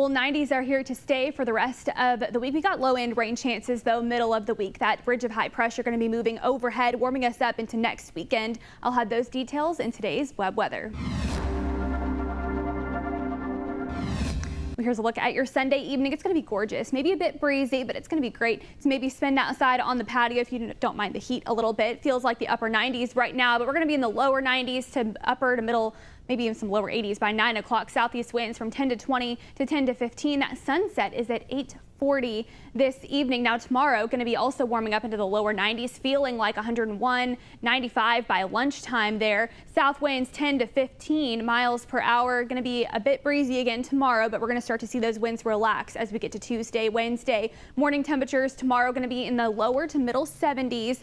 Well, 90s are here to stay for the rest of the week. We got low end rain chances, though, middle of the week. That ridge of high pressure going to be moving overhead, warming us up into next weekend. I'll have those details in today's web weather. Here's a look at your Sunday evening. It's going to be gorgeous, maybe a bit breezy, but it's going to be great to maybe spend outside on the patio if you don't mind the heat a little bit. Feels like the upper 90s right now, but we're going to be in the lower 90s to upper to middle, maybe even some lower 80s by 9 o'clock. Southeast winds from 10 to 20 to 10 to 15. That sunset is at 8:40 this evening. Now tomorrow going to be also warming up into the lower 90s, feeling like 101, 95 by lunchtime there. South winds 10 to 15 miles per hour. Going to be a bit breezy again tomorrow, but we're going to start to see those winds relax as we get to Tuesday, Wednesday. Morning temperatures tomorrow going to be in the lower to middle 70s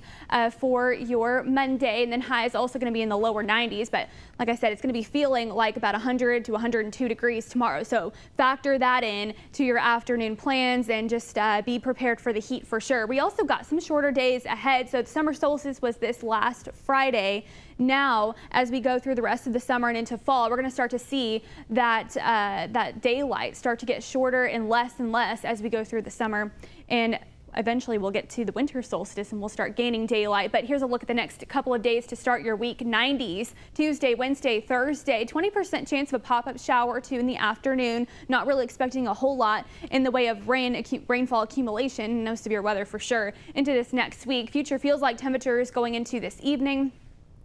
for your Monday, and then highs also going to be in the lower 90s. But like I said, it's going to be feeling like about 100 to 102 degrees tomorrow. So factor that in to your afternoon plans and just be prepared for the heat for sure. We also got some shorter days ahead. So the summer solstice was this last Friday. Now, as we go through the rest of the summer and into fall, we're going to start to see that that daylight start to get shorter and less as we go through the summer. And eventually we'll get to the winter solstice and we'll start gaining daylight. But here's a look at the next couple of days to start your week. 90s Tuesday, Wednesday, Thursday, 20% chance of a pop-up shower or two in the afternoon. Not really expecting a whole lot in the way of rainfall accumulation. No severe weather for sure into this next week. Future feels like temperatures going into this evening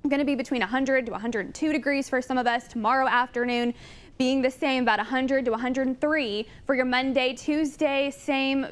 going to be between 100 to 102 degrees for some of us. Tomorrow afternoon being the same, about 100 to 103 for your Monday, Tuesday. Same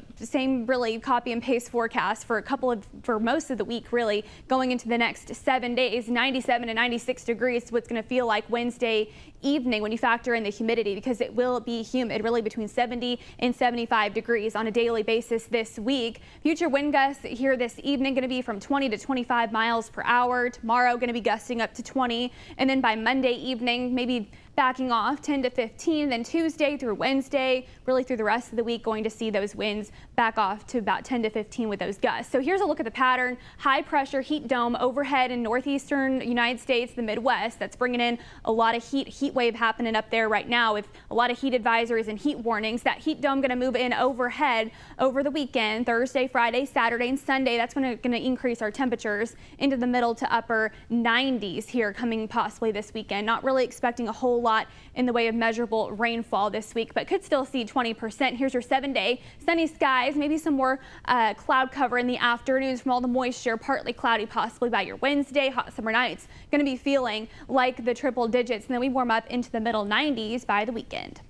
really copy and paste forecast for most of the week, really going into the next 7 days. 97 to 96 degrees. What's going to feel like Wednesday evening when you factor in the humidity, because it will be humid, really between 70 and 75 degrees on a daily basis this week. Future wind gusts here this evening going to be from 20 to 25 miles per hour. Tomorrow going to be gusting up to 20, and then by Monday evening maybe backing off 10 to 15. Then Tuesday through Wednesday, really through the rest of the week, going to see those winds back off to about 10 to 15 with those gusts. So here's a look at the pattern. High pressure heat dome overhead in northeastern United States, the Midwest. That's bringing in a lot of heat wave happening up there right now with a lot of heat advisories and heat warnings. That heat dome going to move in overhead over the weekend, Thursday, Friday, Saturday, and Sunday. That's going to increase our temperatures into the middle to upper 90s here coming possibly this weekend. Not really expecting a whole lot in the way of measurable rainfall this week, but could still see 20%. Here's your 7-day sunny skies, maybe some more cloud cover in the afternoons from all the moisture, partly cloudy possibly by your Wednesday. Hot summer nights going to be feeling like the triple digits, and then we warm up into the middle 90s by the weekend.